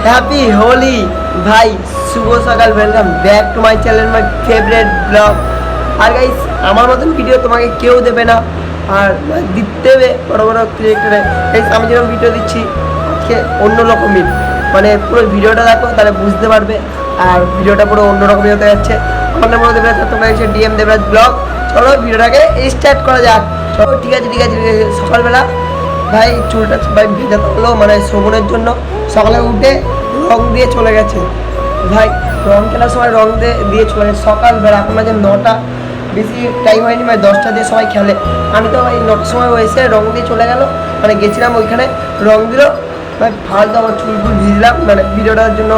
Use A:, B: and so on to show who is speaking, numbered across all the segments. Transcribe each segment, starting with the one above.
A: Happy Holi ভাই, শুভ সকাল, welcome back to my channel, my favourite blog. আর গাইস, আমার মতন ভিডিও তোমাকে কেউ দেবে না, আর দিতে দেবে বড় বড় ক্রিয়েটরে। গাইস, আমি যেরকম ভিডিও দিচ্ছি আজকে অন্য রকমই, মানে পুরো ভিডিওটা দেখো তাহলে বুঝতে পারবে। আর ভিডিওটা পুরো অন্যরকমই হতে যাচ্ছে। আমার নাম দেবরাজ, তোমরা এসে ডিএম দেবরাজ ব্লগ। চলো ভিডিওটাকে স্টার্ট করা যাক। চলো ঠিক আছে। সকালবেলা ভাই চুলটা ভাই ভেজাতে হলো, মানে শ্রবণের জন্য সকালে উঠে রং দিয়ে চলে গেছে ভাই। রং খেলার সময় রং দিয়ে চলে গেছে সকালবেলা। এখন মাঝে 9টা, বেশি টাইম হয়নি, মানে 10টা দিয়ে সবাই খেলে। আমি তো ভাই 9টার সময় এসে রং দিয়ে চলে গেল, মানে গেছিলাম ওইখানে রং দিল ভাই। ফালতু আমার চুল ভিজলাম, মানে ভিডিওটার জন্য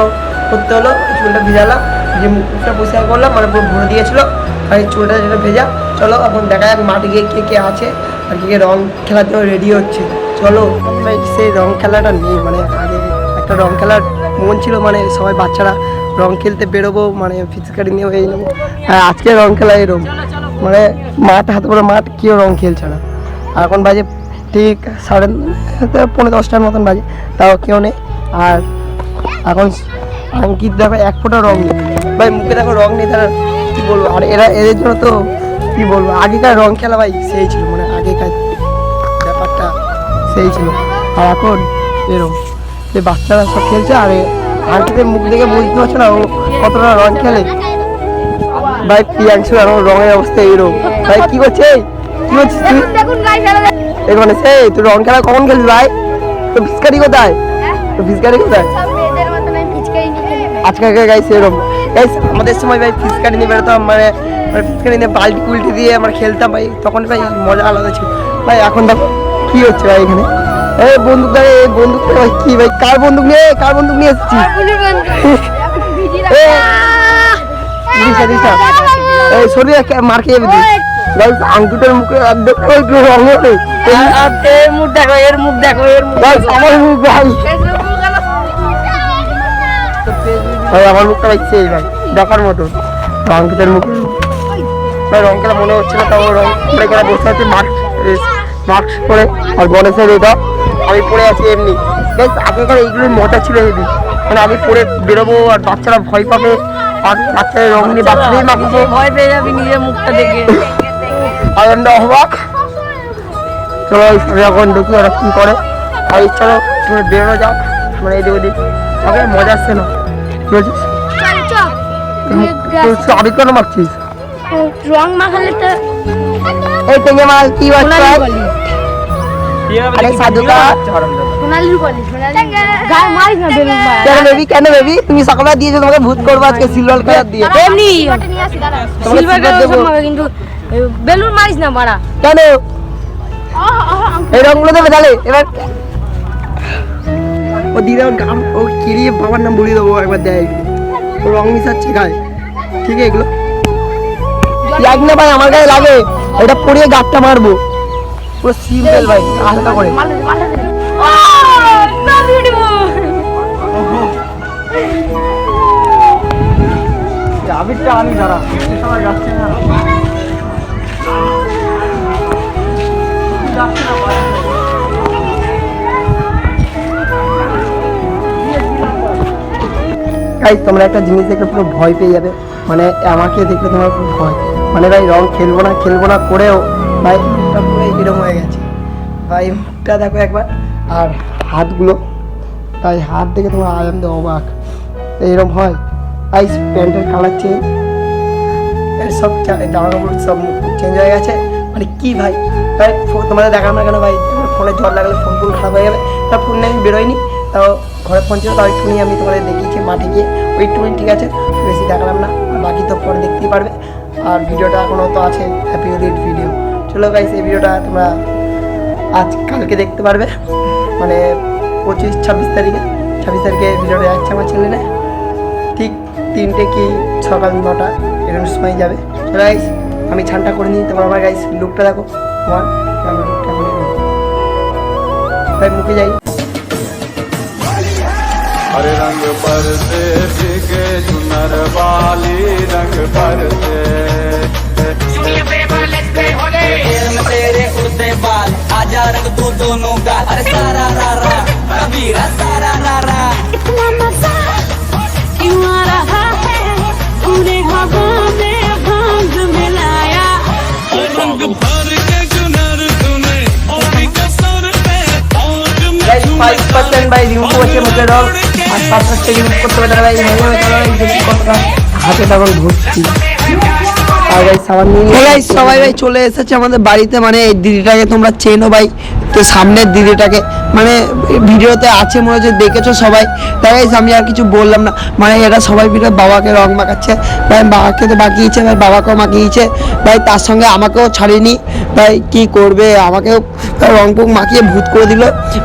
A: করতে হলো। চুলটা ভিজালাম, যে মুখটা পরিষ্কার করলাম, মানে পুরো ভরে দিয়েছিলো আর চুলটা যেটা ভেজা। চলো এখন দেখা যাক মাঠে গিয়ে কে কে আছে আর কে রং খেলার জন্য রেডি হচ্ছে। চলো ভাই, সেই রং খেলাটা নেই, মানে আগে একটা রং খেলার মন ছিল, মানে সবাই বাচ্চারা রং খেলতে বেরোবো, মানে ফিচকারি নিয়ে হয়ে নেবো। আর আজকে রং খেলা এরকম, মানে মাঠ হাতে পরে মাঠ, কেউ রং খেলছে না। আর এখন বাজে ঠিক 9:30-10টার মতন বাজে, তাও কেউ নেই। আর এখন আঙ্কিত দেখো এক ফোঁটা রং নেই ভাই, মুখে দেখো রং নেই, তারা কী বলবো। আর এদের জন্য তো কী বলবো, আগেকার রং খেলা ভাই সেই ছিল, মানে আগেকার ব্যাপারটা সেই ছিল। আর এখন এরকম যে বাচ্চারা সব খেলছে, আর আঙ্কিতের মুখ দেখে বুঝতে পারছো না ও কতটা রং খেলে ভাই। প্রিয়াংশু এখন রঙের অবস্থা এরকম ভাই। কি করছিস তুই? এখানে সেই তুই রং খেলা কখন খেলবি ভাই? তো ফিচকারি কোথায়? আজকে গাইছে এরকম গাইস, আমাদের সময় ভাই ফিচকারি নিয়ে বেরোতাম, মানে ফিচকারি নিয়ে বালতি কুলটি দিয়ে আমরা খেলতাম ভাই, তখন ভাই মজা আলাদা ছিল ভাই। এখন দেখো কি হচ্ছে ভাই এখানে, এই বন্দুক ধরে, এই বন্দুক ভাই কি ভাই, কার বন্দুক নিয়ে এসেছি? এই শরীর মার খেয়ে যাবি গাইস। আঙ্কুটের মুখে একদম রং নেই, এর মুখ দেখো, এর মুখ আমার মুখ ভাই, আমার মুখটা ভাই সেই ভাই দেখার মতো। আঙ্কিতের মুখে ভাই রং খেলা মনে হচ্ছে না, তাও রং পরে খেলা বসে আছে মাস্ক পরে। আর গণেশের এটা আমি পরে আছি এমনি বেশ। আগেকার এইগুলোর মজা ছিল হেবি, মানে আমি পরে বেরোবো আর বাচ্চারা ভয় পাবে, আর বাচ্চারা রং নিয়ে বাচ্চাদের মাখবো, ভয় পেয়ে যাবি নিজের মুখটা দেখে, আনন্দ অবাক। চলো আমি এখন দেখি ওরা কী করে। আর চলো তুমি বেরোনো যাক, মানে এদিক ওদিক আগে মজা আসছে না। কি বলছিস? আবি কেন মাখছিস?
B: রং মাখালে তো
A: এই টেঙ্গে মাল কি বাচ্চা? আরে সাধুকা
B: সোনালি বলি, সোনালি গায় মারিস না বেলুন মার।
A: কেন বেবি তুমি সকালে দিয়েছো, তোমাকে ভূত করবো আজকে সিলভার কালার দিয়ে।
B: এমনি সিলভার কালার সব মাখা, কিন্তু বেলুন মারিস না মারা।
A: কেন এই রংগুলো দেবে তাহলে? এবার ও দিদা ওর গাম ও কিরিয়ে বাবার নাম বলিয়ে দেবো একবার, দেয় ও রং মিশাচ্ছে গায়ে। ঠিক আছে, এগুলো লাগ না ভাই, আমার গায়ে লাগে, এটা পরিয়ে গাঁটটা মারবো পুরো সিম্পল ভাই, হালকা করে। আবিরটা আমি দাঁড়া সময় যাচ্ছে না, তোমরা একটা জিনিস দেখলে পুরো ভয় পেয়ে যাবে, মানে আমাকে দেখলে তোমার খুব ভয়, মানে ভাই রং খেলবো না করেও ভাই মুখটা পুরো এরকম হয়ে গেছে ভাই। মুখটা দেখো একবার, আর হাতগুলো, তাই হাত দেখে তোমার আনন্দ অবাক। এরকম হয় ভাই। প্যান্টের কালার চেঞ্জ, সব জামা কাপড় সব চেঞ্জ হয়ে গেছে, মানে কি ভাই ভাই তোমাদের দেখাম না কেন ভাই? ফোনে জল লাগালে ফোন খারাপ হয়ে যাবে। তা ফোন নিয়ে আমি বেরোয়নি, তাও ঘরে ফোন ছিল, তাও একটুখানি আমি তোমাদের দেখিয়েছি মাঠে গিয়ে, ওই একটুখানি ঠিক আছে, বেশি দেখালাম না। বাকি তো পরে দেখতেই পারবে। আর ভিডিওটা এখনও তো আছে হ্যাপি হোলির ভিডিও। চলো গাইস, এই ভিডিওটা তোমরা কালকে দেখতে পারবে, মানে 25-26 তারিখে ভিডিওটা যাচ্ছে আমার চ্যানেলে, ঠিক 3টে কি সকাল 9টা এরকম সময় যাবে। চলো গাইস, আমি ছানটা করে নিই, তারপর আমার গাইস লুকটা দেখো আমার লুকটা ভাই। মুখে যাই।
C: हरे रंग पर से भीगे चुनर वाली रंग पर से तेरे उड़ते बाल आजा रंग तू दोनों का, अरे सारा रा रा कबीरा सारा रा रा।
A: 5% ভাই রিমুভ করছে মুখের রং, আর 5% রিমুভ করতে পারে ভাই দেখি কতটা হাতে তখন ভর্তি। আর গাইস সাবান নিয়ে গাইস সবাই ভাই চলে এসেছে আমাদের বাড়িতে, মানে এই দিদিটাকে তোমরা চেনো ভাই, তো সামনের দিদিটাকে মানে ভিডিওতে আছে মনে হচ্ছে দেখেছো সবাই। তাই গাইস আমি আর কিছু বললাম না, মানে এরা সবাই মিলে বাবাকে রং মাখাচ্ছে ভাই, বাবাকে তো মাখিয়েছে ভাই, বাবাকেও মাখিয়েছে ভাই, তার সঙ্গে আমাকেও ছাড়েনি ভাই, কি করবে আমাকেও রং পুক মাখিয়ে ভূত করে দিল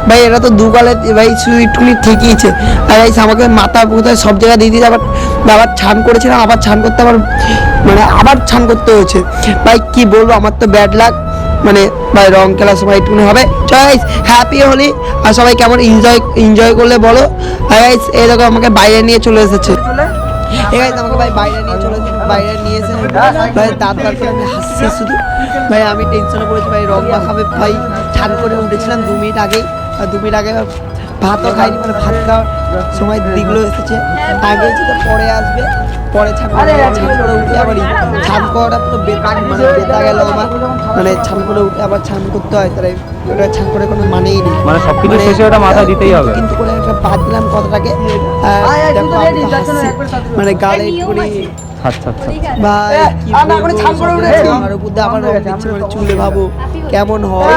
A: ভাই। এরা তো দুগালে ভাই শুধু একটুখানি ঠেকিয়েছে, আর গাইস আমাকে মাথা কোথায় সব জায়গায় দিয়ে দিয়েছে, আবার ছান করেছিলাম, আবার ছান করতে আবার ছান করতে হয়েছে ভাই, কি বলবো আমার তো ব্যাড লাগ। মানে ভাই রং খেলার সময় একটুখানি হবে। চলো গাইস হ্যাপি হোলি, আর সবাই কেমন এনজয় করলে বলো। আর গাইস এই দেখো আমাকে বাইরে নিয়ে চলে এসেছে, এই গাইস আমাকে ভাই বাইরে নিয়ে চলে বাইরে নিয়ে এসে ভাই দাঁত দাঁতকে আমি হাসছি শুধু ভাই, আমি টেনশনে পড়েছি ভাই, রং মাখাবে ভাই, ছান করে উঠেছিলাম 2 মিনিট আগেই, আর 2 মিনিট আগে ভাতও খাইনি, মানে ভাত খাওয়ার সময় দিকগুলো এসেছে আগে, যেটা পরে আসবে, পরে ছান করে উঠে আবার ছান করাটা পুরো মানে বেতা গেল আমার, মানে ছান করে উঠে আবার ছান করতে হয়, তাই ওটা ছান করে কোনো মানেই নেই,
D: মানে সবকিছু শেষে ওটা মাথায় দিতেই হবে।
A: কিন্তু করে একটা বাদ দিলাম কথাটাকে, দেখো আমি তো হাসছি, মানে গালে একটুখানি
D: আচ্ছা আচ্ছা
A: ভাই কি বলবো, আমার উপর দিয়ে আমার রং দিচ্ছে, মানে চুলে ভাবো কেমন হয়।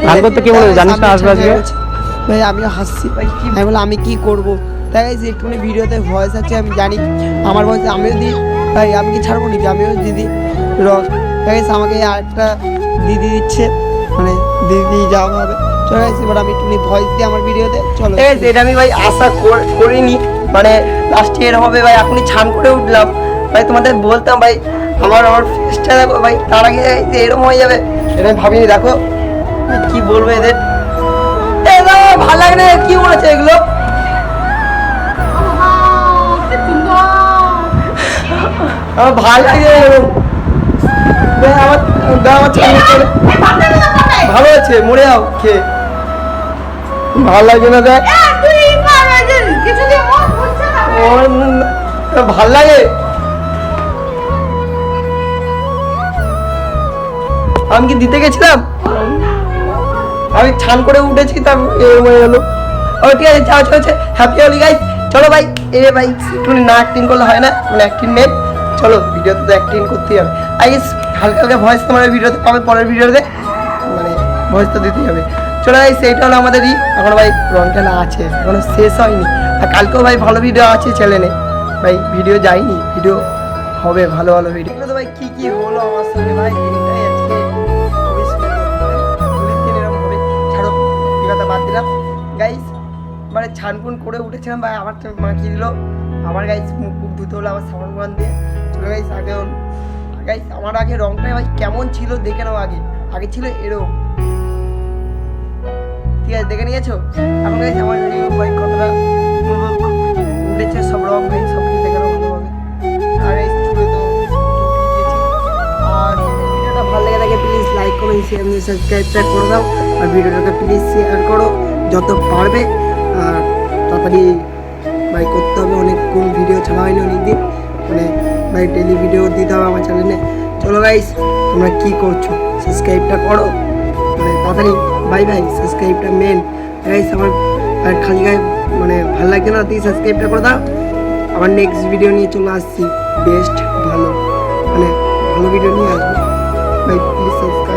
D: ছান করতে কে বলে জানিস না আসবে আজকে
A: ভাই আমিও হাসছি, আমি বললাম আমি কি করবো, তাই গাইস একটুখানি ভিডিওতে ভয়েস আছে আমি জানি, আমার ভয়েস আমিও দিই ভাই, আমি কি ছাড়বো নাকি, আমিও দিদি রং। তাই গাইস আমাকে আরেকটা দিদি দিচ্ছে, মানে দিদি যাওয়া হবে। চলো গাইস এবার আমি একটুখানি ভয়েস দিই আমার ভিডিওতে। চলো এটা আমি ভাই আশা করিনি, মানে লাস্টে এর হবে ভাই, এখনই ছান করে উঠলাম ভাই, তোমাদের বলতাম ভাই আমার ফেসটা দেখো ভাই, তার আগে এরকম হয়ে যাবে এটা ভাবিনি। দেখো কি বলবো এদের, ভালো লাগে না, কি বলেছে এগুলো, আমার ভালো লাগে ভালো আছে, মরে যাও খেয়ে, ভালো লাগে না দেখ, ভাল লাগে, আমি কি দিতে গেছিলাম, আমি ছান করে উঠেছি, তার এলো। ও ঠিক আছে, যাও চলছে হ্যাপি হোলি গাইস। চলো ভাই এ ভাই একটু না অ্যাক্টিং করলে হয় না, মানে অ্যাক্টিং মেন, চলো ভিডিওতে তো অ্যাক্টিং করতেই হবে। আই গেস হালকা হালকা ভয়েস তোমার ভিডিওতে পাবে, পরের ভিডিওতে মানে ভয়েস তো দিতেই হবে। চলো ভাই সেইটা হলো আমাদেরই, এখন ভাই রং খেলা আছে, এখনো শেষ হয়নি, আর কালকেও ভাই ভালো ভিডিও আছে চ্যানেলে ভাই, ভিডিও যায়নি, ভিডিও হবে ভালো ভালো ভিডিও। তো ভাই কি কি হলো আমার সঙ্গে ভাই, এটাই আজকে খুবই সুন্দর, হোলির দিন এরকম হবে, ছাড়ো কি কথা বাদ দিলাম গাইস, মানে ছানপুন করে উঠেছিলাম ভাই, আবার মাখিয়ে দিল, আবার গাইস মুখ ধুতে হলো আবার সাবান পান দিয়ে। চলো গাইস আগে গাইস আমার আগে রংটা ভাই কেমন ছিল দেখে নাও, আগে ছিল এরকম, ঠিক আছে দেখে নিয়েছো। এখন গাইস আমার ভাই কতটা উঠেছে সব রং ভাই, সব কিছু দেখে নাও ভালোভাবে। আর এই চুলে তো আর ভিডিওটা ভালো লেগে থাকে প্লিজ লাইক কমেন্ট শেয়ার এবং সাবস্ক্রাইবটা করে দাও, আর ভিডিওটাকে প্লিজ শেয়ার করো যত পারবে, আর তাড়াতাড়ি ভাই করতে হবে, অনেকক্ষণ ভিডিও ছাড়া হয়নি অনেকদিন, মানে ভাই ডেলি ভিডিও দিতে হবে আমার চ্যানেলে। চলো গাইস তোমরা কি করছো, সাবস্ক্রাইবটা করো মানে তাড়াতাড়ি, ভাই সাবস্ক্রাইবটা মেন গাইস, আমার আর খালি গায়ে মানে ভালো লাগছে না, তুই সাবস্ক্রাইবটা করে দাও। আবার নেক্সট ভিডিও নিয়ে চলে আসছি, বেস্ট ভালো মানে ভালো ভিডিও নিয়ে আসবো ভাই, প্লিজ সাবস্ক্রাইব।